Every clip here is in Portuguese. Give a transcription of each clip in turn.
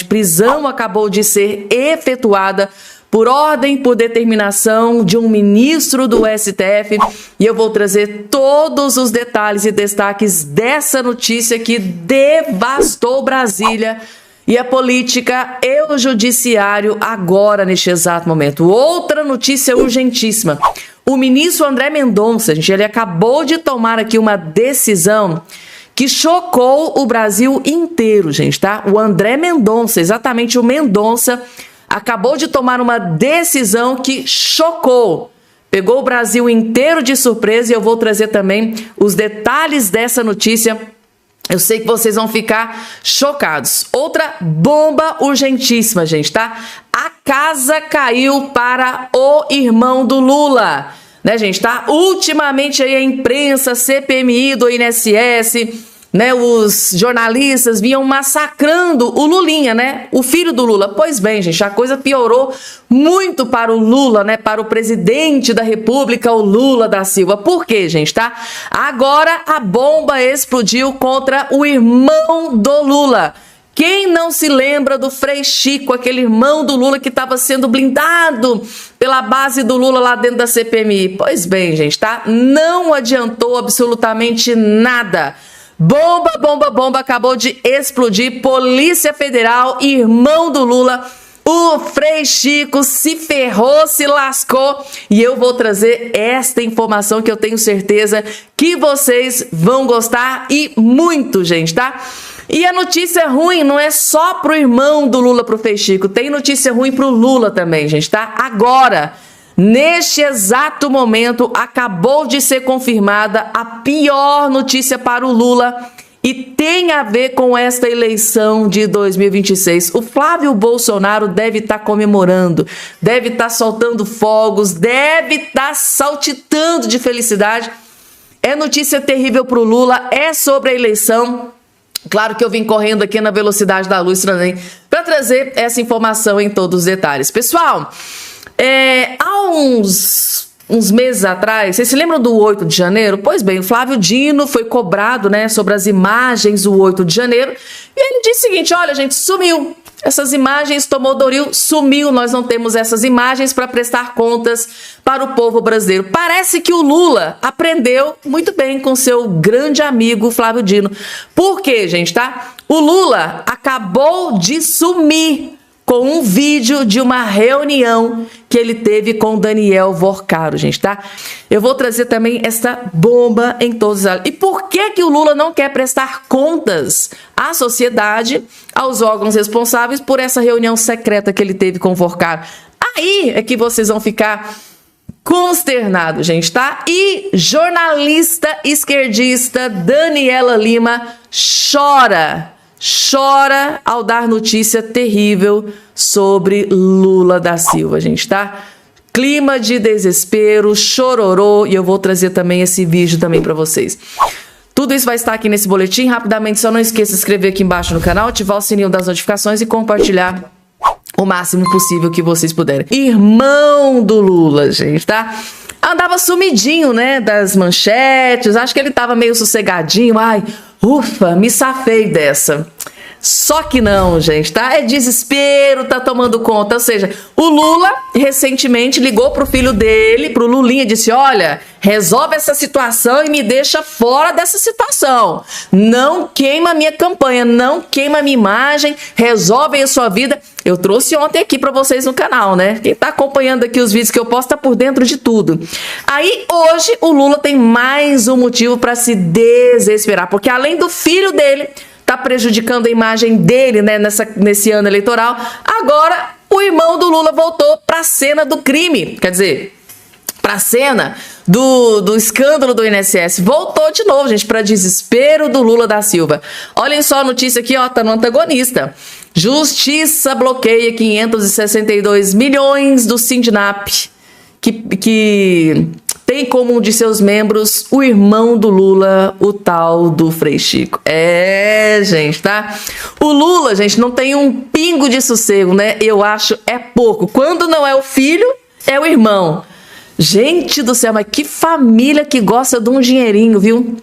Prisão acabou de ser efetuada por ordem, por determinação de um ministro do STF, e eu vou trazer todos os detalhes e destaques dessa notícia que devastou Brasília e a política e o judiciário agora, neste exato momento. Outra notícia urgentíssima. O ministro André Mendonça, gente, ele acabou de tomar aqui uma decisão que chocou o Brasil inteiro, gente, tá? O André Mendonça, exatamente o Mendonça, acabou de tomar uma decisão que chocou, pegou o Brasil inteiro de surpresa, e eu vou trazer também os detalhes dessa notícia. Eu sei que vocês vão ficar chocados. Outra bomba urgentíssima, gente, tá? A casa caiu para o irmão do Lula, né, gente, tá? Ultimamente aí a imprensa, CPMI do INSS, né, os jornalistas vinham massacrando o Lulinha, né, o filho do Lula. Pois bem, gente, a coisa piorou muito para o Lula, né, para o presidente da República, o Lula da Silva. Por quê, gente, tá? Agora a bomba explodiu contra o irmão do Lula. Quem não se lembra do Frei Chico, aquele irmão do Lula que estava sendo blindado pela base do Lula lá dentro da CPMI? Pois bem, gente, tá? Não adiantou absolutamente nada. Bomba, bomba, bomba, acabou de explodir. Polícia Federal, irmão do Lula, o Frei Chico se ferrou, se lascou. E eu vou trazer esta informação que eu tenho certeza que vocês vão gostar e muito, gente, tá? E a notícia ruim não é só pro irmão do Lula, pro Frei Chico, tem notícia ruim pro Lula também, gente, tá? Agora, neste exato momento, acabou de ser confirmada a pior notícia para o Lula e tem a ver com esta eleição de 2026. O Flávio Bolsonaro deve estar comemorando, deve estar soltando fogos, deve estar saltitando de felicidade. É notícia terrível para o Lula, é sobre a eleição. Claro que eu vim correndo aqui na velocidade da luz também para trazer essa informação em todos os detalhes. Pessoal, há uns meses atrás, vocês se lembram do 8 de janeiro? Pois bem, o Flávio Dino foi cobrado, né, sobre as imagens do 8 de janeiro, e ele disse o seguinte: olha, gente, sumiu. Essas imagens tomou Doril, sumiu, nós não temos essas imagens para prestar contas para o povo brasileiro. Parece que o Lula aprendeu muito bem com seu grande amigo Flávio Dino. Por quê, gente, tá? O Lula acabou de sumir com um vídeo de uma reunião que ele teve com Daniel Vorcaro, gente, tá? Eu vou trazer também essa bomba em todos os... E por que que o Lula não quer prestar contas à sociedade, aos órgãos responsáveis por essa reunião secreta que ele teve com Vorcaro? Aí é que vocês vão ficar consternados, gente, tá? E jornalista esquerdista Daniela Lima chora ao dar notícia terrível sobre Lula da Silva, gente, tá? Clima de desespero, chororô, e eu vou trazer também esse vídeo também para vocês. Tudo isso vai estar aqui nesse boletim. Rapidamente, só não esqueça de se inscrever aqui embaixo no canal, ativar o sininho das notificações e compartilhar o máximo possível que vocês puderem. Irmão do Lula, gente, tá? Andava sumidinho, né, das manchetes, acho que ele tava meio sossegadinho, ai, ufa, me safei dessa. Só que não, gente, tá? É desespero, tá tomando conta. Ou seja, o Lula recentemente ligou pro filho dele, pro Lulinha, e disse: olha, resolve essa situação e me deixa fora dessa situação. Não queima a minha campanha, não queima a minha imagem, resolve a sua vida. Eu trouxe ontem aqui pra vocês no canal, né? Quem tá acompanhando aqui os vídeos que eu posto tá por dentro de tudo. Aí, hoje, o Lula tem mais um motivo pra se desesperar, porque além do filho dele tá prejudicando a imagem dele, né, nesse ano eleitoral, agora o irmão do Lula voltou pra cena do crime, quer dizer, pra cena do escândalo do INSS. Voltou de novo, gente, para desespero do Lula da Silva. Olhem só a notícia aqui, ó, tá no antagonista. Justiça bloqueia 562 milhões do Sindinap, que tem como um de seus membros o irmão do Lula, o tal do Frei Chico. Gente, tá? O Lula, gente, não tem um pingo de sossego, né? Eu acho é pouco. Quando não é o filho, é o irmão. Gente do céu, mas que família que gosta de um dinheirinho, viu?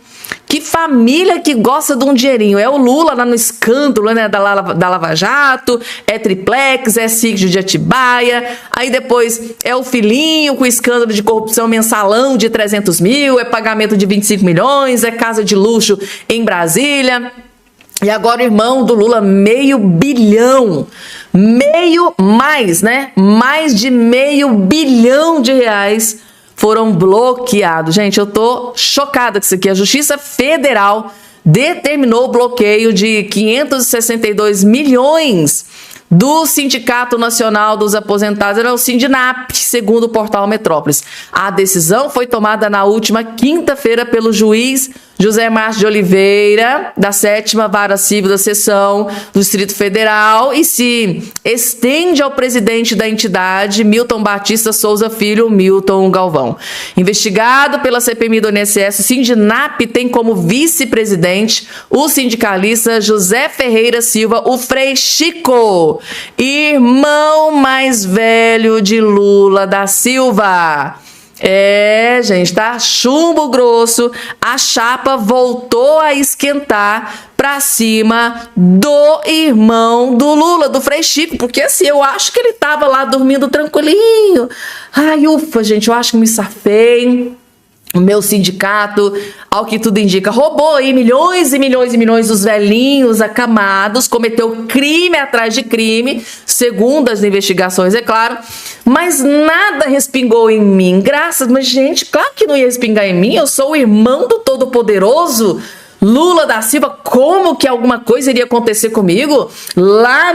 Que família que gosta de um dinheirinho. É o Lula lá no escândalo, né, da Lava Jato, é triplex, é sítio de Atibaia, aí depois é o filhinho com escândalo de corrupção mensalão de 300 mil, é pagamento de 25 milhões, é casa de luxo em Brasília. E agora o irmão do Lula, $500 milhão, mais de R$500 milhão foram bloqueados. Gente, eu tô chocada com isso aqui. A Justiça Federal determinou o bloqueio de 562 milhões do Sindicato Nacional dos Aposentados, era o Sindinap, segundo o portal Metrópolis. A decisão foi tomada na última quinta-feira pelo juiz José Márcio de Oliveira, da 7ª Vara Civil da Seção do Distrito Federal, e se estende ao presidente da entidade, Milton Batista Souza Filho, Milton Galvão. Investigado pela CPMI do INSS, o Sindinap tem como vice-presidente o sindicalista José Ferreira Silva, o Frei Chico, irmão mais velho de Lula da Silva. É, gente, tá? Chumbo grosso, a chapa voltou a esquentar pra cima do irmão do Lula, do Frei Chico, porque assim, eu acho que ele tava lá dormindo tranquilinho. Ai, ufa, gente, eu acho que me safei. O meu sindicato, ao que tudo indica, roubou aí milhões e milhões e milhões dos velhinhos acamados, cometeu crime atrás de crime, segundo as investigações, é claro, mas nada respingou em mim, mas gente, claro que não ia respingar em mim, eu sou o irmão do Todo-Poderoso Lula da Silva, como que alguma coisa iria acontecer comigo? Lá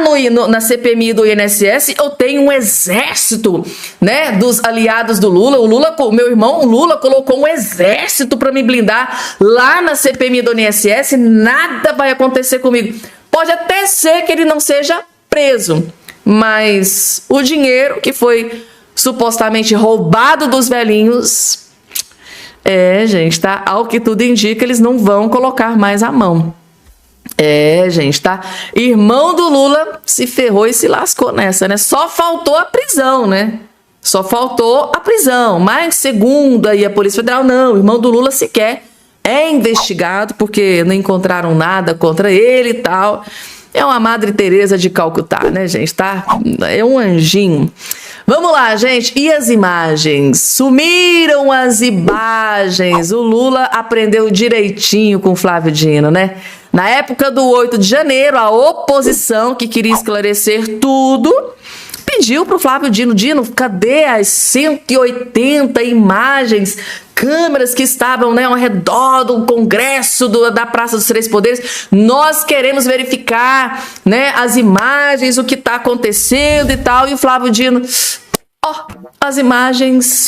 na CPMI do INSS, eu tenho um exército, né, dos aliados do Lula. O meu irmão, o Lula, colocou um exército para me blindar lá na CPMI do INSS. Nada vai acontecer comigo. Pode até ser que ele não seja preso, mas o dinheiro que foi supostamente roubado dos velhinhos... É, gente, tá? Ao que tudo indica, eles não vão colocar mais a mão. É, gente, tá? Irmão do Lula se ferrou e se lascou nessa, né? Só faltou a prisão, né? Só faltou a prisão. Mas, segundo aí a Polícia Federal, não. O irmão do Lula sequer é investigado porque não encontraram nada contra ele e tal. É uma Madre Teresa de Calcutá, né, gente? Tá? É um anjinho. Vamos lá, gente. E as imagens? Sumiram as imagens. O Lula aprendeu direitinho com o Flávio Dino, né? Na época do 8 de janeiro, a oposição, que queria esclarecer tudo, pediu para o Flávio Dino: Dino, cadê as 180 imagens, câmeras que estavam, né, ao redor do Congresso, da Praça dos Três Poderes? Nós queremos verificar, né, as imagens, o que está acontecendo e tal. E o Flávio Dino, as imagens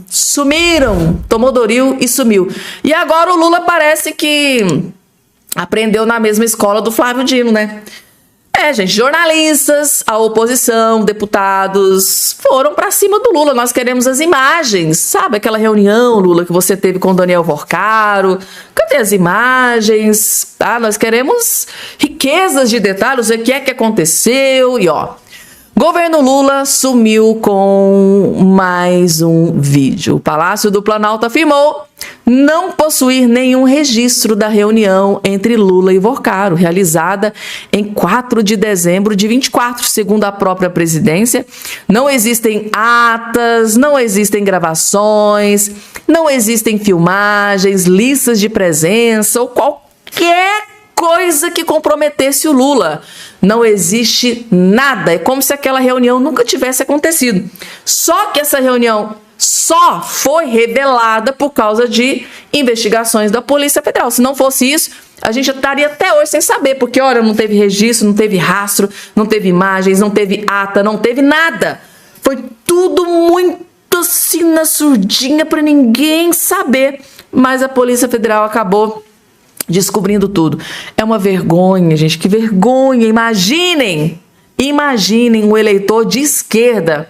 sumiram, tomou Doril e sumiu. E agora o Lula parece que aprendeu na mesma escola do Flávio Dino, né? É, gente, jornalistas, a oposição, deputados foram pra cima do Lula. Nós queremos as imagens, sabe? Aquela reunião, Lula, que você teve com o Daniel Vorcaro. Cadê as imagens? Tá? Nós queremos riquezas de detalhes, o que é que aconteceu e governo Lula sumiu com mais um vídeo. O Palácio do Planalto afirmou não possuir nenhum registro da reunião entre Lula e Vorcaro, realizada em 4 de dezembro de 24, segundo a própria presidência. Não existem atas, não existem gravações, não existem filmagens, listas de presença ou qualquer coisa que comprometesse o Lula. Não existe nada. É como se aquela reunião nunca tivesse acontecido. Só que essa reunião só foi revelada por causa de investigações da Polícia Federal. Se não fosse isso, a gente estaria até hoje sem saber, porque, olha, não teve registro, não teve rastro, não teve imagens, não teve ata, não teve nada. Foi tudo muito assim na surdinha para ninguém saber, mas a Polícia Federal acabou descobrindo tudo. É uma vergonha, gente, que vergonha. Imaginem o eleitor de esquerda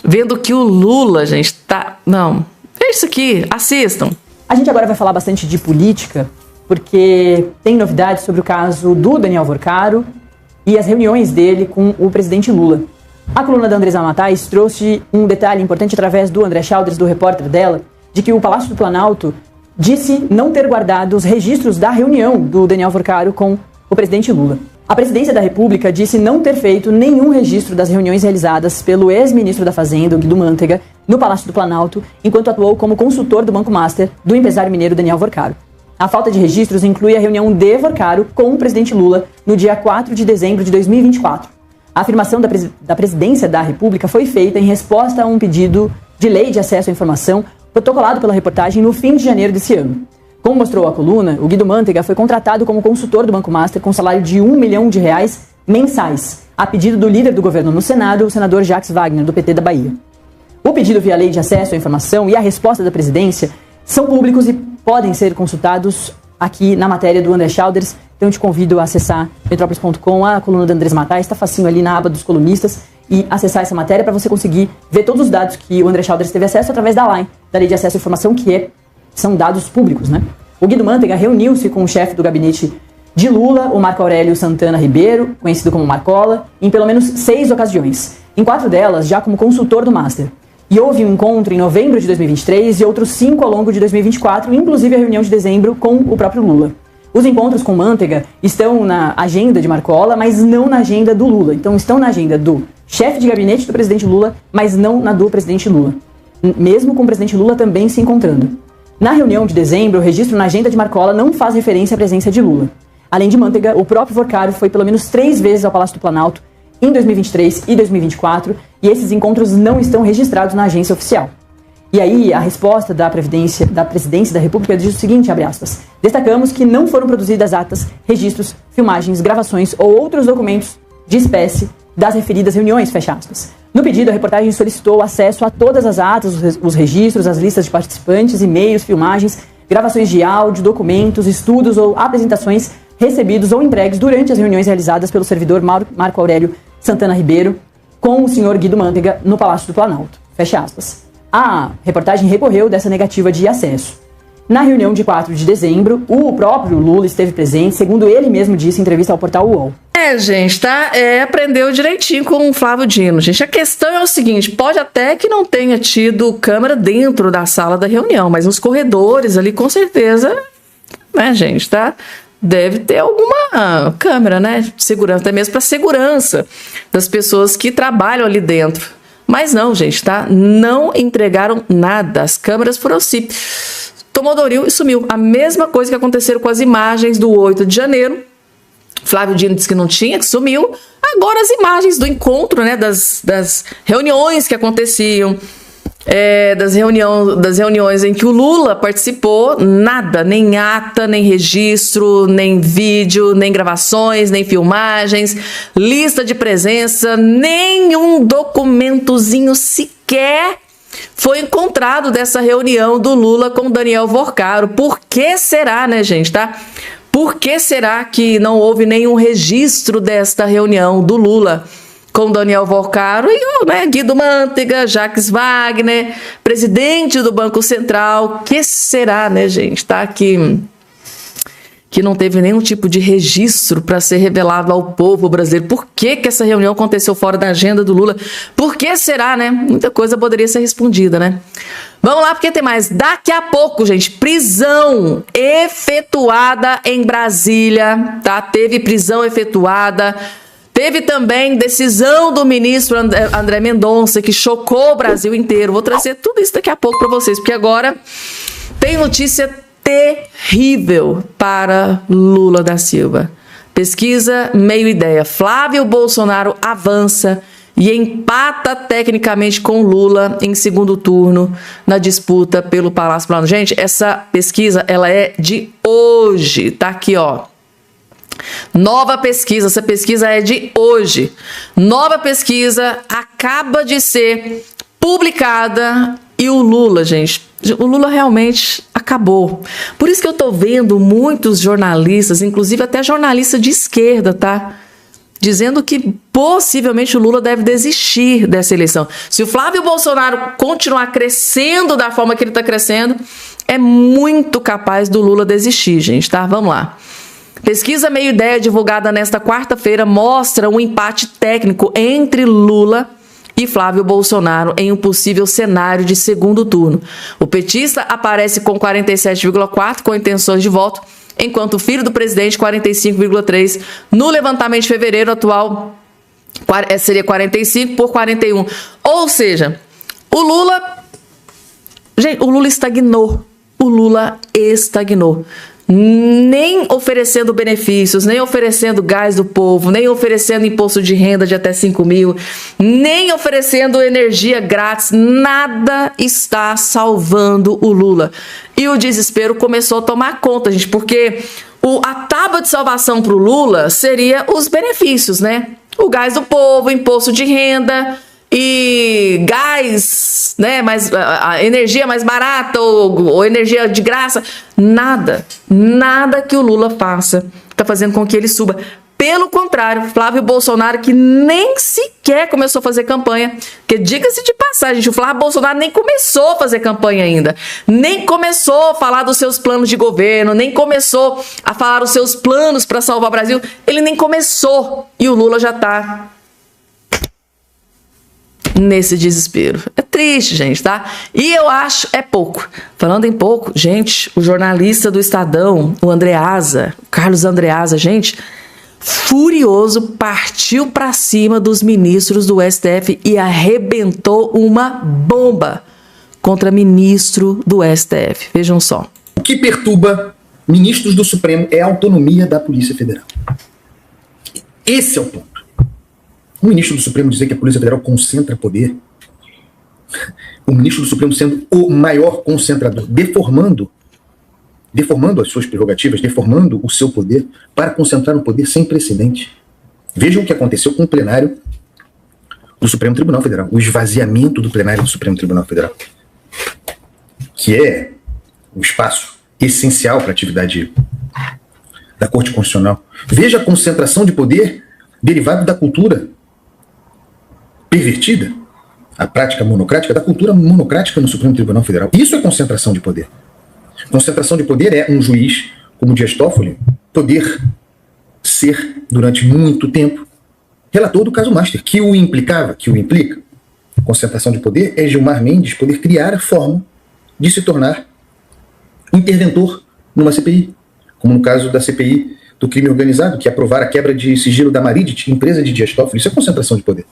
vendo que o Lula, gente, tá... Não, é isso aqui, assistam. A gente agora vai falar bastante de política, porque tem novidades sobre o caso do Daniel Vorcaro e as reuniões dele com o presidente Lula. A coluna da Andresa Matais trouxe um detalhe importante através do André Chalders, do repórter dela, de que o Palácio do Planalto disse não ter guardado os registros da reunião do Daniel Worcaro com o presidente Lula. A Presidência da República disse não ter feito nenhum registro das reuniões realizadas pelo ex-ministro da Fazenda, Guido Mantega, no Palácio do Planalto, enquanto atuou como consultor do Banco Master do empresário mineiro Daniel Worcaro. A falta de registros inclui a reunião de Worcaro com o presidente Lula no dia 4 de dezembro de 2024. A afirmação da Presidência da República foi feita em resposta a um pedido de lei de acesso à informação protocolado pela reportagem no fim de janeiro desse ano. Como mostrou a coluna, o Guido Mantega foi contratado como consultor do Banco Master com salário de R$1 milhão mensais, a pedido do líder do governo no Senado, o senador Jacques Wagner, do PT da Bahia. O pedido via lei de acesso à informação e a resposta da presidência são públicos e podem ser consultados aqui na matéria do André Schauders. Então eu te convido a acessar metrópolis.com, a coluna do Andrés Matais, está facinho ali na aba dos colunistas, e acessar essa matéria para você conseguir ver todos os dados que o André Schauders teve acesso através da LAI, da Lei de Acesso à Informação, são dados públicos, né? O Guido Mantega reuniu-se com o chefe do gabinete de Lula, o Marco Aurélio Santana Ribeiro, conhecido como Marcola, em pelo menos 6 ocasiões, em 4 delas já como consultor do Master. E houve um encontro em novembro de 2023 e outros 5 ao longo de 2024, inclusive a reunião de dezembro com o próprio Lula. Os encontros com Mantega estão na agenda de Marcola, mas não na agenda do Lula. Então estão na agenda do chefe de gabinete do presidente Lula, mas não na do presidente Lula. Mesmo com o presidente Lula também se encontrando. Na reunião de dezembro, o registro na agenda de Marcola não faz referência à presença de Lula. Além de Mantega, o próprio Worcaro foi pelo menos 3 vezes ao Palácio do Planalto em 2023 e 2024, e esses encontros não estão registrados na agência oficial. E aí, a resposta da Presidência da República diz o seguinte, abre aspas, destacamos que não foram produzidas atas, registros, filmagens, gravações ou outros documentos de espécie das referidas reuniões, fecha aspas. No pedido, a reportagem solicitou acesso a todas as atas, os registros, as listas de participantes, e-mails, filmagens, gravações de áudio, documentos, estudos ou apresentações recebidos ou entregues durante as reuniões realizadas pelo servidor Marco Aurélio Santana Ribeiro com o senhor Guido Mantega no Palácio do Planalto, fecha aspas. A reportagem recorreu dessa negativa de acesso. Na reunião de 4 de dezembro, o próprio Lula esteve presente, segundo ele mesmo disse em entrevista ao portal UOL. Gente, tá? Aprendeu direitinho com o Flávio Dino, gente. A questão é o seguinte, pode até que não tenha tido câmera dentro da sala da reunião, mas nos corredores ali, com certeza, né, gente, tá? Deve ter alguma câmera, né, de segurança, até mesmo para segurança das pessoas que trabalham ali dentro. Mas não, gente, tá? Não entregaram nada. As câmeras foram assim, tomou Doril e sumiu. A mesma coisa que aconteceu com as imagens do 8 de janeiro. Flávio Dino disse que não tinha, que sumiu. Agora as imagens do encontro, né, das reuniões que aconteciam, das reuniões em que o Lula participou, nada, nem ata, nem registro, nem vídeo, nem gravações, nem filmagens, lista de presença, nenhum documentozinho sequer foi encontrado dessa reunião do Lula com Daniel Worcaro. Por que será, né, gente, tá? Por que será que não houve nenhum registro desta reunião do Lula com Daniel Worcaro e o, né, Guido Mantega, Jacques Wagner, presidente do Banco Central? Que será, né, gente, tá? Que não teve nenhum tipo de registro para ser revelado ao povo brasileiro. Por que essa reunião aconteceu fora da agenda do Lula? Por que será, né? Muita coisa poderia ser respondida, né? Vamos lá, porque tem mais. Daqui a pouco, gente, prisão efetuada em Brasília, tá? Teve prisão efetuada. Teve também decisão do ministro André Mendonça, que chocou o Brasil inteiro. Vou trazer tudo isso daqui a pouco para vocês, porque agora tem notícia terrível para Lula da Silva. Pesquisa Meio Ideia. Flávio Bolsonaro avança e empata tecnicamente com Lula em segundo turno na disputa pelo Palácio Planalto. Gente, essa pesquisa, ela é de hoje. Tá aqui, ó. Nova pesquisa, essa pesquisa é de hoje. Nova pesquisa acaba de ser publicada e o Lula, gente, o Lula realmente acabou. Por isso que eu tô vendo muitos jornalistas, inclusive até jornalista de esquerda, tá? Dizendo que possivelmente o Lula deve desistir dessa eleição. Se o Flávio Bolsonaro continuar crescendo da forma que ele tá crescendo, é muito capaz do Lula desistir, gente, tá? Vamos lá. Pesquisa Meio Ideia, divulgada nesta quarta-feira, mostra um empate técnico entre Lula e Flávio Bolsonaro em um possível cenário de segundo turno. O petista aparece com 47,4% com intenções de voto, enquanto o filho do presidente, 45,3%. No levantamento de fevereiro atual, seria 45 por 41. Ou seja, o Lula estagnou. O Lula estagnou. Nem oferecendo benefícios, nem oferecendo gás do povo, nem oferecendo imposto de renda de até 5 mil, nem oferecendo energia grátis, nada está salvando o Lula. E o desespero começou a tomar conta, gente, porque a tábua de salvação para o Lula seria os benefícios, né? O gás do povo, imposto de renda e gás, né, a energia mais barata ou energia de graça. Nada que o Lula faça está fazendo com que ele suba. Pelo contrário, Flávio Bolsonaro, que nem sequer começou a fazer campanha, que diga-se de passagem, o Flávio Bolsonaro nem começou a fazer campanha ainda, nem começou a falar dos seus planos de governo, nem começou a falar os seus planos para salvar o Brasil, ele nem começou e o Lula já está nesse desespero. É triste, gente, tá? E eu acho, é pouco. Falando em pouco, gente, o jornalista do Estadão, o Andreasa, o Carlos Andreasa, gente, furioso, partiu pra cima dos ministros do STF e arrebentou uma bomba contra ministro do STF. Vejam só. O que perturba ministros do Supremo é a autonomia da Polícia Federal. Esse é o ponto. O ministro do Supremo dizer que a Polícia Federal concentra poder, o ministro do Supremo sendo o maior concentrador, deformando as suas prerrogativas, deformando o seu poder para concentrar um poder sem precedente. Vejam o que aconteceu com o plenário do Supremo Tribunal Federal, o esvaziamento do plenário do Supremo Tribunal Federal, que é o espaço essencial para a atividade da Corte Constitucional. Veja a concentração de poder derivado da cultura pervertida, a prática monocrática, da cultura monocrática no Supremo Tribunal Federal. Isso é concentração de poder. Concentração de poder é um juiz, como Dias Toffoli, poder ser, durante muito tempo, relator do caso Master, que o implicava, que o implica. Concentração de poder é Gilmar Mendes poder criar a forma de se tornar interventor numa CPI, como no caso da CPI do crime organizado, que aprovar a quebra de sigilo da Maridet, empresa de Dias Toffoli. Isso é concentração de poder.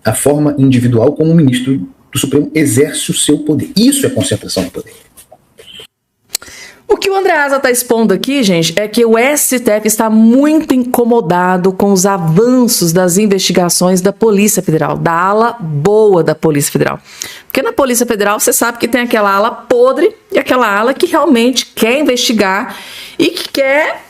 A forma individual como o ministro do Supremo exerce o seu poder. Isso é concentração de poder. O que o Andreasa está expondo aqui, gente, é que o STF está muito incomodado com os avanços das investigações da Polícia Federal, da ala boa da Polícia Federal. Porque na Polícia Federal você sabe que tem aquela ala podre e aquela ala que realmente quer investigar e que quer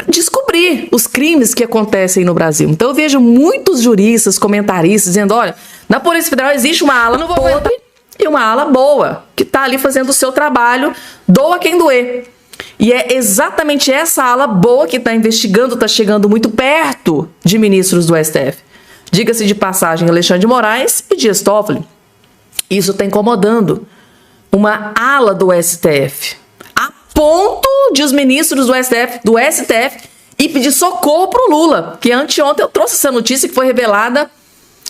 descobrir os crimes que acontecem no Brasil. Então eu vejo muitos juristas, comentaristas dizendo, olha, na Polícia Federal existe uma ala podre e uma ala boa, que está ali fazendo o seu trabalho, doa quem doer. E é exatamente essa ala boa que está investigando, está chegando muito perto de ministros do STF. Diga-se de passagem, Alexandre de Moraes e Dias Toffoli. Isso está incomodando uma ala do STF, a ponto de os ministros do STF ir pedir socorro para o Lula, que anteontem eu trouxe essa notícia que foi revelada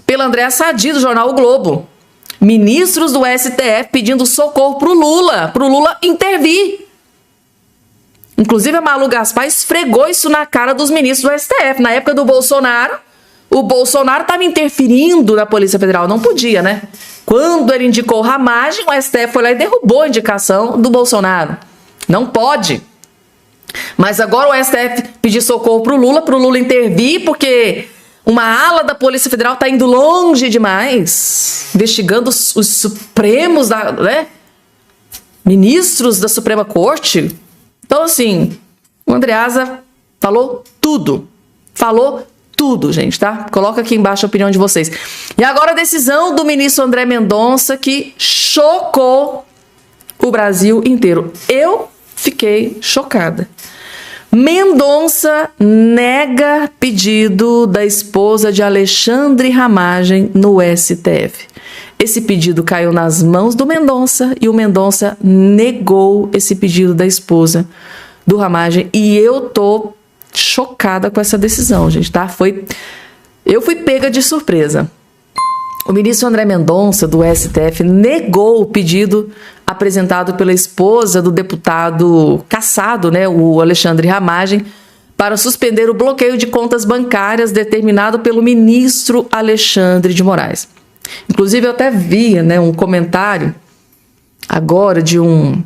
pela Andréa Sadi, do jornal O Globo. Ministros do STF pedindo socorro para o Lula intervir. Inclusive a Malu Gaspar esfregou isso na cara dos ministros do STF. Na época do Bolsonaro, o Bolsonaro estava interferindo na Polícia Federal. Não podia, né? Quando ele indicou Ramagem, o STF foi lá e derrubou a indicação do Bolsonaro. Não pode. Mas agora o STF pedir socorro para o Lula intervir, porque uma ala da Polícia Federal está indo longe demais, investigando os supremos, ministros da Suprema Corte. Então, assim, o Andreasa falou tudo. Falou tudo, gente, tá? Coloca aqui embaixo a opinião de vocês. E agora a decisão do ministro André Mendonça, que chocou o Brasil inteiro. Eu fiquei chocada. Mendonça nega pedido da esposa de Alexandre Ramagem no STF. Esse pedido caiu nas mãos do Mendonça e o Mendonça negou esse pedido da esposa do Ramagem. E eu tô chocada com essa decisão, gente, tá? Eu fui pega de surpresa. o ministro André Mendonça, do STF, negou o pedido apresentado pela esposa do deputado cassado, né, o Alexandre Ramagem, para suspender o bloqueio de contas bancárias determinado pelo ministro Alexandre de Moraes. Inclusive, eu até vi, né, um comentário agora de um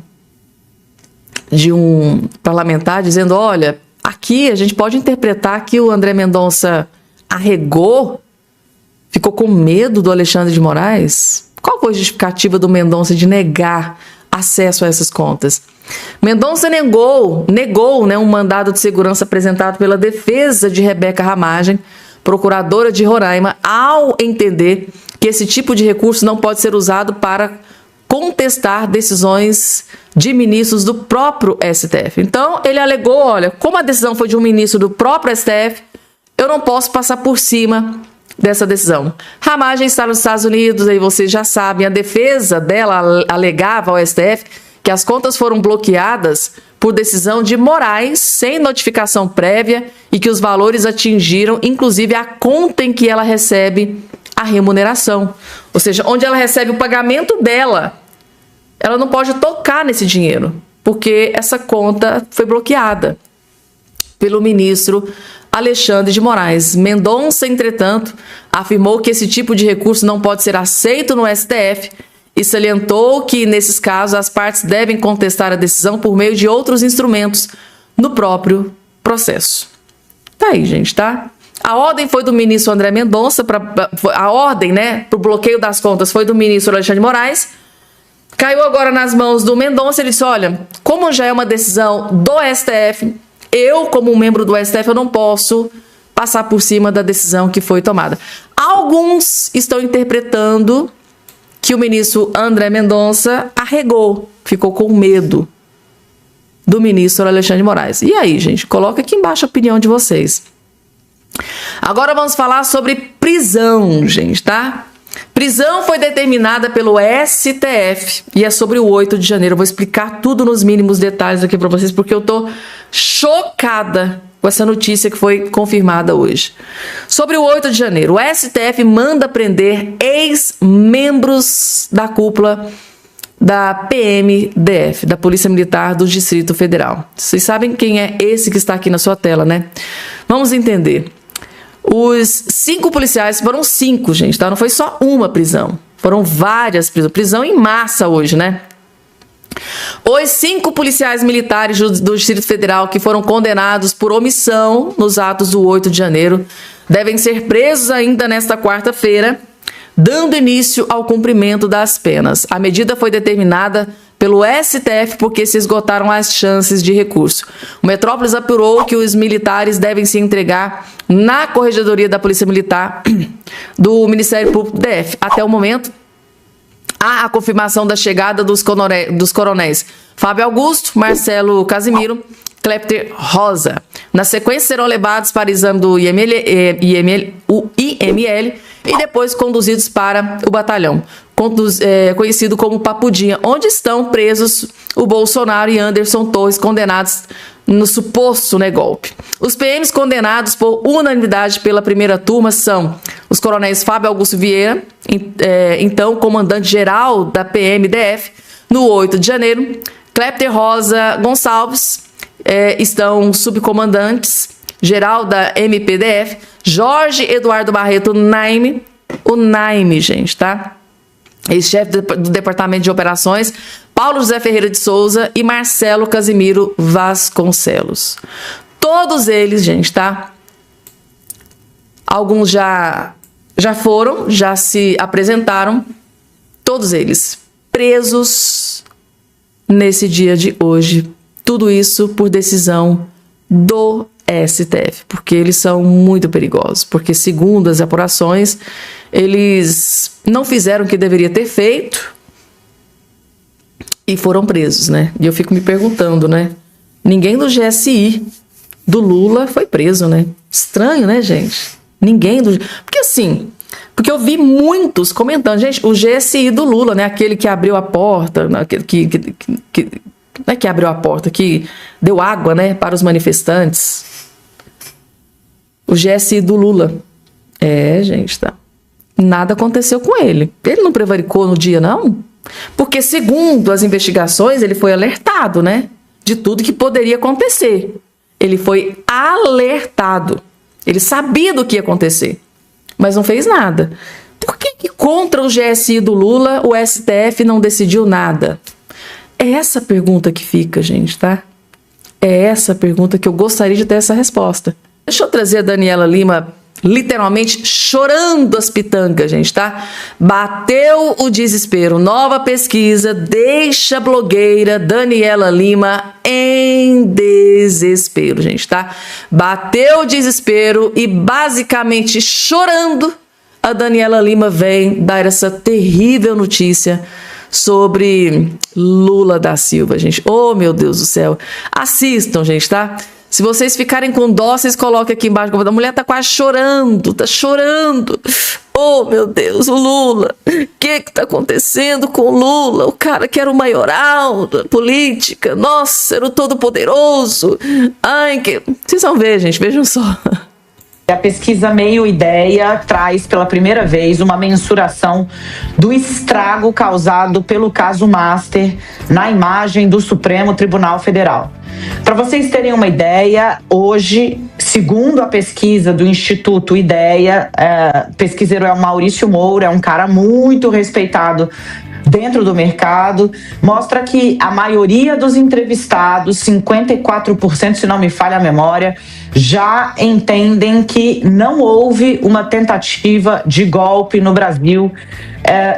parlamentar dizendo, olha, aqui a gente pode interpretar que o André Mendonça arregou, ficou com medo do Alexandre de Moraes. Qual foi a justificativa do Mendonça de negar acesso a essas contas? Mendonça negou, né, um mandado de segurança apresentado pela defesa de Rebeca Ramagem, procuradora de Roraima, ao entender que esse tipo de recurso não pode ser usado para contestar decisões de ministros do próprio STF. Então, ele alegou, olha, como a decisão foi de um ministro do próprio STF, eu não posso passar por cima dessa decisão. Ramagem está nos Estados Unidos, aí vocês já sabem, a defesa dela alegava ao STF que as contas foram bloqueadas por decisão de Moraes, sem notificação prévia, e que os valores atingiram, inclusive, a conta em que ela recebe a remuneração. Ou seja, onde ela recebe o pagamento dela, ela não pode tocar nesse dinheiro, porque essa conta foi bloqueada pelo ministro Alexandre de Moraes. Mendonça, entretanto, afirmou que esse tipo de recurso não pode ser aceito no STF e salientou que, nesses casos, as partes devem contestar a decisão por meio de outros instrumentos no próprio processo. Tá aí, gente, tá? A ordem foi do ministro André Mendonça, a ordem, né, para o bloqueio das contas foi do ministro Alexandre de Moraes. Caiu agora nas mãos do Mendonça. Ele disse, olha, como já é uma decisão do STF, eu, como um membro do STF, eu não posso passar por cima da decisão que foi tomada. Alguns estão interpretando que o ministro André Mendonça arregou, ficou com medo do ministro Alexandre de Moraes. E aí, gente? Coloca aqui embaixo a opinião de vocês. Agora vamos falar sobre prisão, gente, tá? Prisão foi determinada pelo STF e é sobre o 8 de janeiro. Eu vou explicar tudo nos mínimos detalhes aqui para vocês, porque eu tô chocada com essa notícia que foi confirmada hoje. Sobre o 8 de janeiro, o STF manda prender ex-membros da cúpula da PMDF, da Polícia Militar do Distrito Federal. Vocês sabem quem é esse que está aqui na sua tela, né? Vamos entender. Os 5 policiais, foram 5, gente, tá? Não foi só uma prisão, foram várias prisões. Prisão em massa hoje, né? Os 5 policiais militares do Distrito Federal que foram condenados por omissão nos atos do 8 de janeiro devem ser presos ainda nesta quarta-feira, dando início ao cumprimento das penas. A medida foi determinada pelo STF porque se esgotaram as chances de recurso. O Metrópolis apurou que os militares devem se entregar na Corregedoria da Polícia Militar do Ministério Público do DF. Até o momento, há a confirmação da chegada dos coronéis Fábio Augusto, Marcelo Casimiro, Clepter Rosa. Na sequência, serão levados para exame do IML e depois conduzidos para o batalhão, conhecido como Papudinha, onde estão presos o Bolsonaro e Anderson Torres, condenados no suposto, né, golpe. Os PMs condenados por unanimidade pela primeira turma são os coronéis Fábio Augusto Vieira, então comandante-geral da PMDF, no 8 de janeiro, Clepter Rosa Gonçalves, estão subcomandantes geral da MPDF, Jorge Eduardo Barreto Naime, o Naime, gente, tá? Ex-chefe do Departamento de Operações, Paulo José Ferreira de Souza e Marcelo Casimiro Vasconcelos. Todos eles, gente, tá? Alguns já se apresentaram, todos eles presos nesse dia de hoje. Tudo isso por decisão do STF, porque eles são muito perigosos, porque segundo as apurações, eles não fizeram o que deveria ter feito e foram presos, né? E eu fico me perguntando, né? Ninguém do GSI do Lula foi preso, né? Estranho, né, gente? Ninguém do... Porque eu vi muitos comentando, gente, o GSI do Lula, né? Aquele que abriu a porta, aquele não é que abriu a porta, que deu água, né, para os manifestantes. O GSI do Lula. Gente, tá. Nada aconteceu com ele. Ele não prevaricou no dia, não? Porque, segundo as investigações, ele foi alertado, né? De tudo que poderia acontecer. Ele foi alertado. Ele sabia do que ia acontecer, mas não fez nada. Por que contra o GSI do Lula o STF não decidiu nada? É essa pergunta que fica, gente, tá? É essa pergunta que eu gostaria de ter essa resposta. Deixa eu trazer a Daniela Lima literalmente chorando as pitangas, gente, tá? Bateu o desespero. Nova pesquisa deixa a blogueira Daniela Lima em desespero, gente, tá? Bateu o desespero e basicamente chorando, a Daniela Lima vem dar essa terrível notícia sobre Lula da Silva, gente. Oh, meu Deus do céu. Assistam, gente, tá? Se vocês ficarem com dó, vocês coloquem aqui embaixo. A mulher tá quase chorando, tá chorando. Oh, meu Deus, o Lula. O que tá acontecendo com o Lula? O cara que era o maioral da política. Nossa, era o todo-poderoso. Ai, que... Vocês vão ver, gente, vejam só. A pesquisa Meio Ideia traz pela primeira vez uma mensuração do estrago causado pelo caso Master na imagem do Supremo Tribunal Federal. Para vocês terem uma ideia, hoje, segundo a pesquisa do Instituto Ideia, pesquiseiro é o Maurício Moura, é um cara muito respeitado dentro do mercado, mostra que a maioria dos entrevistados, 54%, se não me falha a memória, já entendem que não houve uma tentativa de golpe no Brasil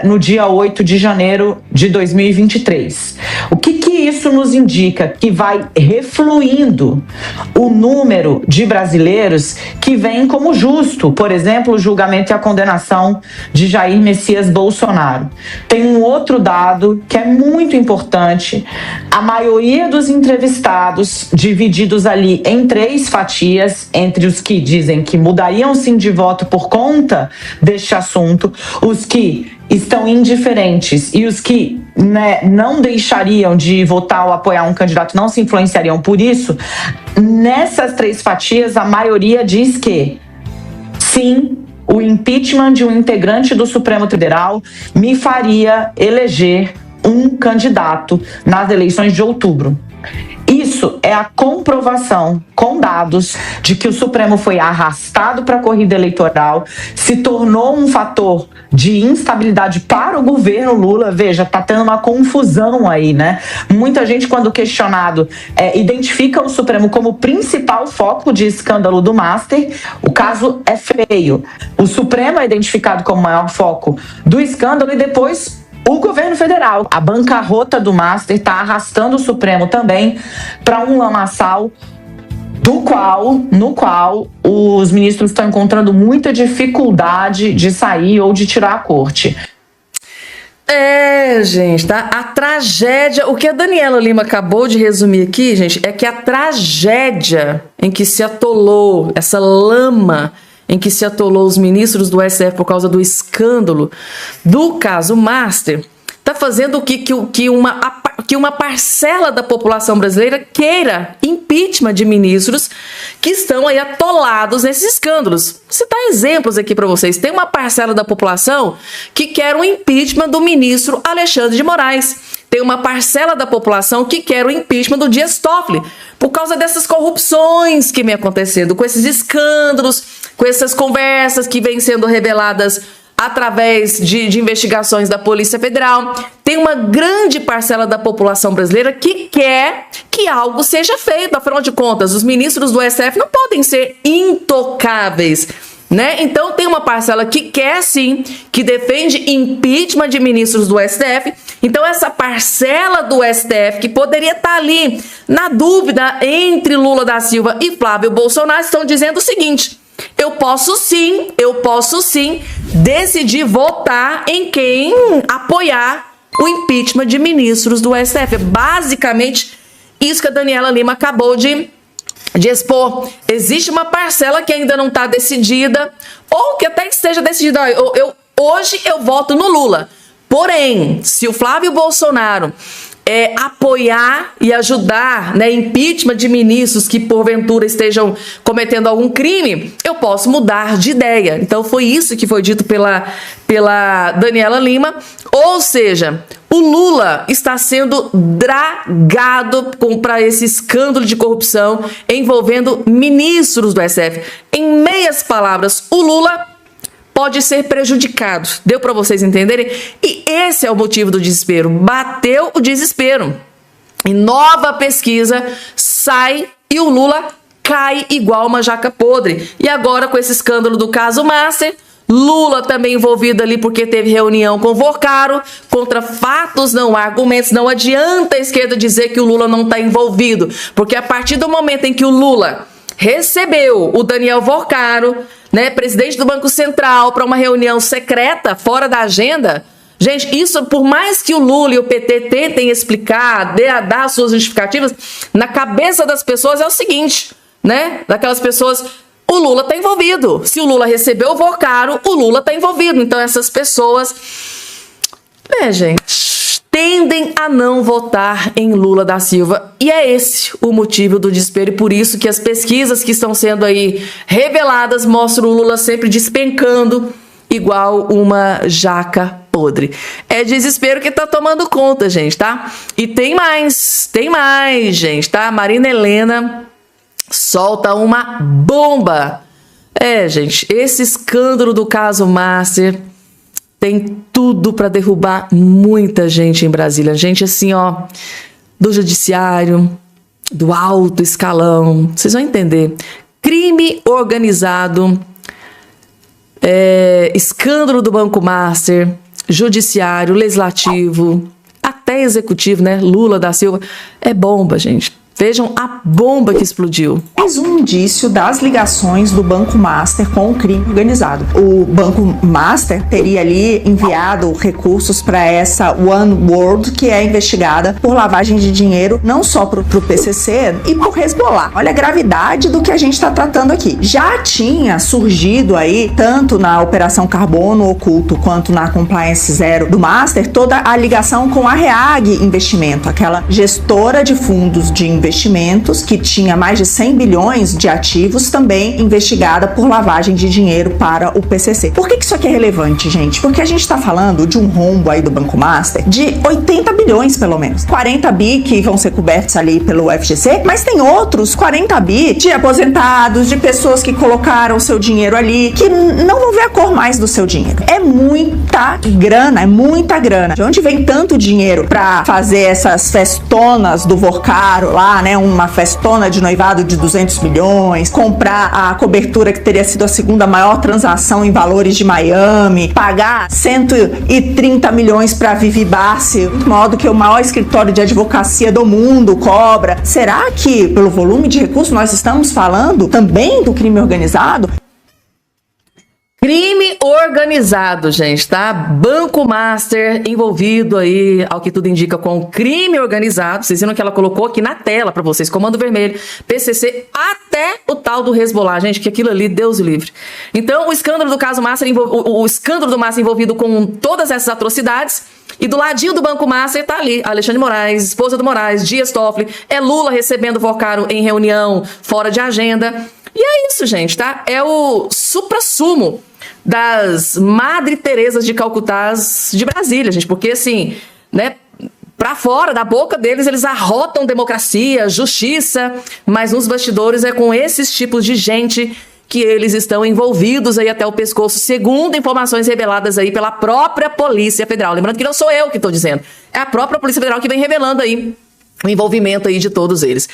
no dia 8 de janeiro de 2023. O que isso nos indica? Que vai refluindo o número de brasileiros que veem como justo, por exemplo, o julgamento e a condenação de Jair Messias Bolsonaro. Tem um outro dado que é muito importante. A maioria dos entrevistados, divididos ali em 3 fatias, entre os que dizem que mudariam sim de voto por conta deste assunto, os que estão indiferentes e os que não deixariam de votar ou apoiar um candidato, não se influenciariam por isso. Nessas 3 fatias, a maioria diz que sim, o impeachment de um integrante do Supremo Federal me faria eleger um candidato nas eleições de outubro. Isso é a comprovação com dados de que o Supremo foi arrastado para a corrida eleitoral, se tornou um fator de instabilidade para o governo Lula. Veja, tá tendo uma confusão aí, né? Muita gente, quando questionado, identifica o Supremo como principal foco de escândalo do Master. O caso é feio. O Supremo é identificado como maior foco do escândalo e depois o governo federal. A bancarrota do Master está arrastando o Supremo também para um lamaçal no qual os ministros estão encontrando muita dificuldade de sair ou de tirar a corte. Gente, tá? A tragédia, o que a Daniela Lima acabou de resumir aqui, gente, é que a tragédia em que se atolou, essa lama em que se atolou os ministros do STF por causa do escândalo do caso Master, está fazendo que uma parcela da população brasileira queira impeachment de ministros que estão aí atolados nesses escândalos. Vou citar exemplos aqui para vocês. Tem uma parcela da população que quer o impeachment do ministro Alexandre de Moraes. Tem uma parcela da população que quer o impeachment do Dias Toffoli por causa dessas corrupções que vem acontecendo, com esses escândalos, com essas conversas que vêm sendo reveladas através de investigações da Polícia Federal. Tem uma grande parcela da população brasileira que quer que algo seja feito. Afinal de contas, os ministros do STF não podem ser intocáveis, né? Então tem uma parcela que quer sim, que defende impeachment de ministros do STF. Então essa parcela do STF que poderia estar ali na dúvida entre Lula da Silva e Flávio Bolsonaro estão dizendo o seguinte: eu posso sim decidir votar em quem apoiar o impeachment de ministros do STF. É basicamente isso que a Daniela Lima acabou de expor. Existe uma parcela que ainda não está decidida, ou que até que esteja decidida. Hoje eu voto no Lula. Porém, se o Flávio Bolsonaro apoiar e ajudar, né, impeachment de ministros que porventura estejam cometendo algum crime, eu posso mudar de ideia. Então foi isso que foi dito pela Daniela Lima, ou seja, o Lula está sendo dragado para esse escândalo de corrupção envolvendo ministros do STF. Em meias palavras, o Lula pode ser prejudicado. Deu para vocês entenderem? E esse é o motivo do desespero. Bateu o desespero. E nova pesquisa sai e o Lula cai igual uma jaca podre. E agora com esse escândalo do caso Master, Lula também envolvido ali porque teve reunião com Vorcaro, contra fatos não há argumentos, não adianta a esquerda dizer que o Lula não está envolvido, porque a partir do momento em que o Lula recebeu o Daniel Vorcaro, né, presidente do Banco Central, para uma reunião secreta, fora da agenda, gente, isso, por mais que o Lula e o PT tentem explicar, dar suas justificativas, na cabeça das pessoas é o seguinte, né, daquelas pessoas, o Lula está envolvido. Se o Lula recebeu o Vorcaro, o Lula está envolvido. Então essas pessoas, gente, tendem a não votar em Lula da Silva. E é esse o motivo do desespero. E por isso que as pesquisas que estão sendo aí reveladas mostram o Lula sempre despencando igual uma jaca podre. É desespero que tá tomando conta, gente, tá? E tem mais, gente, tá? Marina Helena solta uma bomba. Gente, esse escândalo do caso Master tem tudo para derrubar muita gente em Brasília. Gente, assim, ó, do judiciário, do alto escalão. Vocês vão entender. Crime organizado, escândalo do Banco Master, judiciário, legislativo, até executivo, né? Lula da Silva. É bomba, gente. Vejam a bomba que explodiu. Mais um indício das ligações do Banco Master com o crime organizado. O Banco Master teria ali enviado recursos para essa One World, que é investigada por lavagem de dinheiro, não só para o PCC e por Hezbollah. Olha a gravidade do que a gente está tratando aqui. Já tinha surgido aí, tanto na Operação Carbono Oculto quanto na Compliance Zero do Master, toda a ligação com a Reag Investimento, aquela gestora de fundos de investimentos que tinha mais de 100 bilhões de ativos, também investigada por lavagem de dinheiro para o PCC. Por que isso aqui é relevante, gente? Porque a gente está falando de um rombo aí do Banco Master de 80 bilhões, pelo menos. 40 bi que vão ser cobertos ali pelo FGC, mas tem outros 40 bi de aposentados, de pessoas que colocaram o seu dinheiro ali, que não vão ver a cor mais do seu dinheiro. É muita grana, é muita grana. De onde vem tanto dinheiro para fazer essas festonas do Vorcaro lá, né, uma festona de noivado de 200 milhões, comprar a cobertura que teria sido a segunda maior transação em valores de Miami, pagar 130 milhões para Vivi Bassi, de modo que o maior escritório de advocacia do mundo cobra. Será que, pelo volume de recursos, nós estamos falando também do crime organizado? Crime organizado, gente, tá? Banco Master envolvido aí, ao que tudo indica, com crime organizado. Vocês viram que ela colocou aqui na tela para vocês, Comando Vermelho, PCC, até o tal do Hezbollah, gente, que aquilo ali, Deus o livre. Então, o escândalo do caso Master, o escândalo do Master envolvido com todas essas atrocidades. E do ladinho do Banco Master tá ali Alexandre de Moraes, esposa do Moraes, Dias Toffoli, Lula recebendo Vorcaro em reunião fora de agenda. E é isso, gente, tá? É o suprassumo das Madre Teresas de Calcutás de Brasília, gente, porque assim, né, pra fora da boca deles, eles arrotam democracia, justiça, mas nos bastidores é com esses tipos de gente que eles estão envolvidos aí até o pescoço, segundo informações reveladas aí pela própria Polícia Federal. Lembrando que não sou eu que estou dizendo, é a própria Polícia Federal que vem revelando aí o envolvimento aí de todos eles.